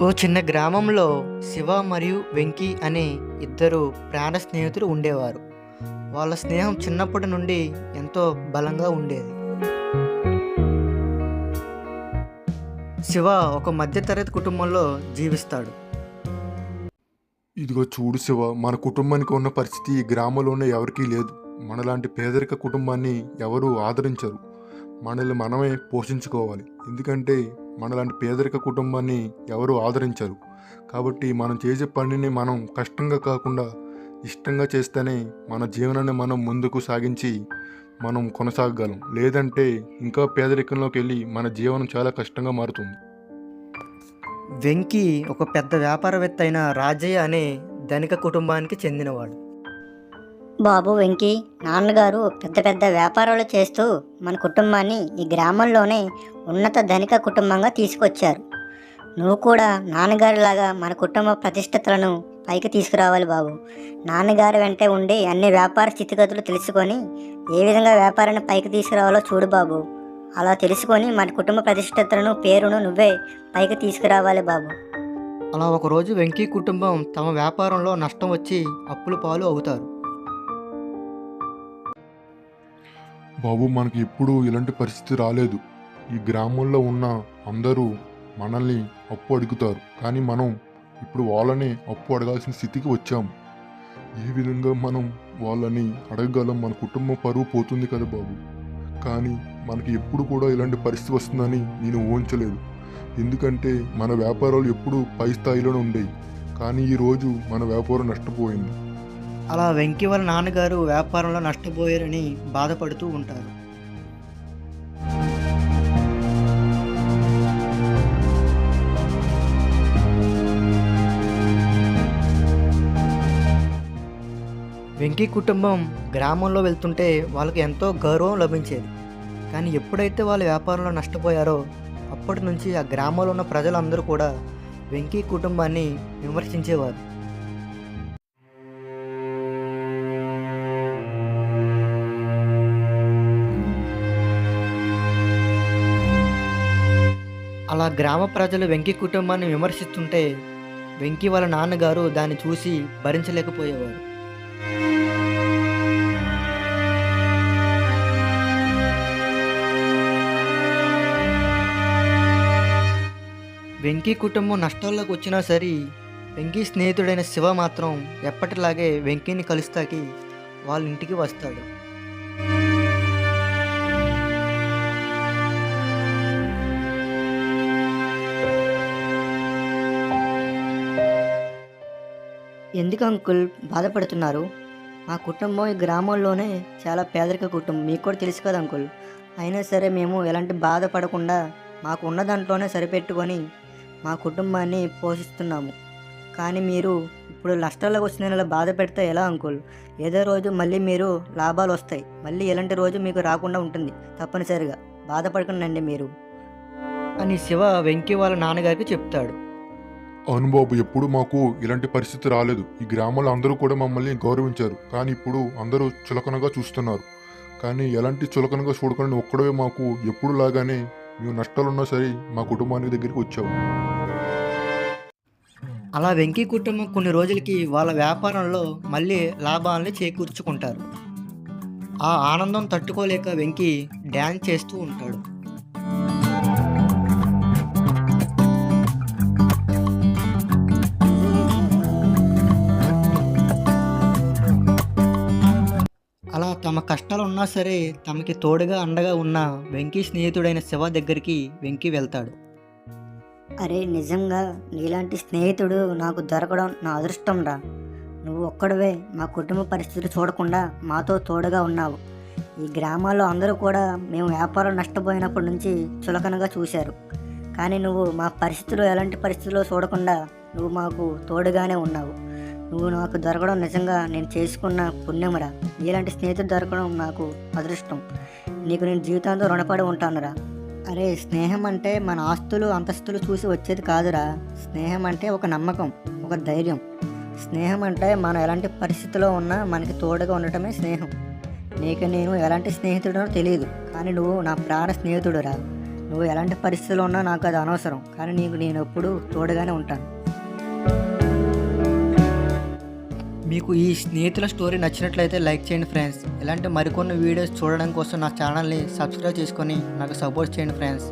ఓ చిన్న గ్రామంలో శివ మరియు వెంకీ అనే ఇద్దరు ప్రాణ స్నేహితులు ఉండేవారు. వాళ్ళ స్నేహం చిన్నప్పటి నుండి ఎంతో బలంగా ఉండేది. శివ ఒక మధ్యతరగతి కుటుంబంలో జీవిస్తాడు. ఇదిగో చూడు శివ, మన కుటుంబానికి ఉన్న పరిస్థితి ఈ గ్రామంలోనే ఎవరికీ లేదు. మనలాంటి పేదరిక కుటుంబాన్ని ఎవరు ఆదరించరు. మనల్ని మనమే పోషించుకోవాలి. ఎందుకంటే మనలాంటి పేదరిక కుటుంబాన్ని ఎవరు ఆదరించరు. కాబట్టి మనం చేసే పనిని మనం కష్టంగా కాకుండా ఇష్టంగా చేస్తేనే మన జీవనాన్ని మనం ముందుకు సాగించి మనం కొనసాగగలం. లేదంటే ఇంకా పేదరికంలోకి వెళ్ళి మన జీవనం చాలా కష్టంగా మారుతుంది. వెంకీ ఒక పెద్ద వ్యాపారవేత్త అయిన రాజయ్య అనే ధనిక కుటుంబానికి చెందినవాడు. బాబు వెంకీ, నాన్నగారు పెద్ద పెద్ద వ్యాపారాలు చేస్తూ మన కుటుంబాన్ని ఈ గ్రామంలోనే ఉన్నత ధనిక కుటుంబంగా తీసుకొచ్చారు. నువ్వు కూడా నాన్నగారిలాగా మన కుటుంబ ప్రతిష్టతలను పైకి తీసుకురావాలి బాబు. నాన్నగారి వెంటే ఉండి అన్ని వ్యాపార స్థితిగతులు తెలుసుకొని ఏ విధంగా వ్యాపారాన్ని పైకి తీసుకురావాలో చూడు బాబు. అలా తెలుసుకొని మన కుటుంబ ప్రతిష్టతలను పేరును నువ్వే పైకి తీసుకురావాలి బాబు. అలా ఒకరోజు వెంకీ కుటుంబం తమ వ్యాపారంలో నష్టం వచ్చి అప్పుల పాలు అవుతారు. బాబు, మనకి ఎప్పుడు ఇలాంటి పరిస్థితి రాలేదు. ఈ గ్రామంలో ఉన్న అందరూ మనల్ని అప్పు అడుగుతారు, కానీ మనం ఇప్పుడు వాళ్ళని అప్పు అడగాల్సిన స్థితికి వచ్చాము. ఏ విధంగా మనం వాళ్ళని అడగగలం? మన కుటుంబం పరువు పోతుంది కదా బాబు. కానీ మనకి ఎప్పుడు కూడా ఇలాంటి పరిస్థితి వస్తుందని నేను ఊహించలేదు. ఎందుకంటే మన వ్యాపారాలు ఎప్పుడు పై స్థాయిలోనే ఉండేవి, కానీ ఈరోజు మన వ్యాపారం నష్టపోయింది. అలా వెంకీ వాళ్ళ నాన్నగారు వ్యాపారంలో నష్టపోయారని బాధపడుతూ ఉంటారు. వెంకీ కుటుంబం గ్రామంలో వెళ్తుంటే వాళ్ళకి ఎంతో గౌరవం లభించేది. కానీ ఎప్పుడైతే వాళ్ళ వ్యాపారంలో నష్టపోయారో అప్పటి నుంచి ఆ గ్రామంలో ఉన్న ప్రజలందరూ కూడా వెంకీ కుటుంబాన్ని విమర్శించేవారు. అలా గ్రామ ప్రజలు వెంకీ కుటుంబాన్ని విమర్శిస్తుంటే వెంకీ వాళ్ళ నాన్నగారు దాన్ని చూసి భరించలేకపోయేవారు. వెంకీ కుటుంబం నష్టాల్లోకి వచ్చినా సరే వెంకీ స్నేహితుడైన శివ మాత్రం ఎప్పటిలాగే వెంకీని కలుస్తాకి వాళ్ళ ఇంటికి వస్తాడు. ఎందుకు అంకుల్ బాధపడుతున్నారు? మా కుటుంబం ఈ గ్రామంలోనే చాలా పేదరిక కుటుంబం, మీకు కూడా తెలుసు కదా అంకుల్. అయినా సరే మేము ఎలాంటి బాధపడకుండా మాకు ఉన్న దాంట్లోనే సరిపెట్టుకొని మా కుటుంబాన్ని పోషిస్తున్నాము. కానీ మీరు ఇప్పుడు నష్టాలకు వచ్చిన ఇలా బాధ పెడితే ఎలా అంకుల్? ఏదో రోజు మళ్ళీ మీరు లాభాలు వస్తాయి, మళ్ళీ ఎలాంటి రోజు మీకు రాకుండా ఉంటుంది. తప్పనిసరిగా బాధపడకండి మీరు అని శివ వెంకీ వాళ్ళ నాన్నగారికి చెప్తాడు. అవును బాబు, ఎప్పుడు మాకు ఇలాంటి పరిస్థితి రాలేదు. ఈ గ్రామంలో అందరూ కూడా మమ్మల్ని గౌరవించారు, కానీ ఇప్పుడు అందరూ చులకనగా చూస్తున్నారు. కానీ ఎలాంటి చులకనగా చూడకుండా ఒక్కడే మాకు ఎప్పుడు లాగానే మేము నష్టాలున్నా సరే మా కుటుంబానికి దగ్గరికి వచ్చావు. అలా వెంకీ కుటుంబం కొన్ని రోజులకి వాళ్ళ వ్యాపారంలో మళ్ళీ లాభాలని చేకూర్చుకుంటారు. ఆ ఆనందం తట్టుకోలేక వెంకీ డ్యాన్స్ చేస్తూ ఉంటాడు. అలా తమ కష్టాలు ఉన్నా సరే తమకి తోడుగా అండగా ఉన్న వెంకీ స్నేహితుడైన శివ దగ్గరికి వెంకీ వెళ్తాడు. అరే, నిజంగా నీలాంటి స్నేహితుడు నాకు దొరకడం నా అదృష్టం రా. నువ్వు ఒక్కడవే మా కుటుంబ పరిస్థితులు చూడకుండా మాతో తోడుగా ఉన్నావు. ఈ గ్రామాల్లో అందరూ కూడా మేము వ్యాపారం నష్టపోయినప్పటి నుంచి చులకనగా చూశారు. కానీ నువ్వు మా పరిస్థితులు ఎలాంటి పరిస్థితుల్లో చూడకుండా నువ్వు మాకు తోడుగానే ఉన్నావు. నువ్వు నాకు దొరకడం నిజంగా నేను చేసుకున్న పుణ్యమురా. నీలాంటి స్నేహితుడు దొరకడం నాకు అదృష్టం. నీకు నేను జీవితాంతో రుణపడి ఉంటానురా. అరే, స్నేహం అంటే మన ఆస్తులు అంతస్తులు చూసి వచ్చేది కాదురా. స్నేహం అంటే ఒక నమ్మకం, ఒక ధైర్యం. స్నేహం అంటే మనం ఎలాంటి పరిస్థితిలో ఉన్నా మనకి తోడుగా ఉండటమే స్నేహం. నీకు నేను ఎలాంటి స్నేహితుడనో తెలియదు, కానీ నువ్వు నా ప్రాణ స్నేహితుడురా. నువ్వు ఎలాంటి పరిస్థితుల్లో ఉన్నా నాకు అది అనవసరం, కానీ నీకు నేను ఎప్పుడూ తోడుగానే ఉంటాను. మీకు ఈ స్నేహితుల స్టోరీ నచ్చినట్లయితే లైక్ చేయండి ఫ్రెండ్స్. ఇలాంటి మరికొన్ని వీడియోస్ చూడడం కోసం నా ఛానల్ని సబ్స్క్రైబ్ చేసుకొని నాకు సపోర్ట్ చేయండి ఫ్రెండ్స్.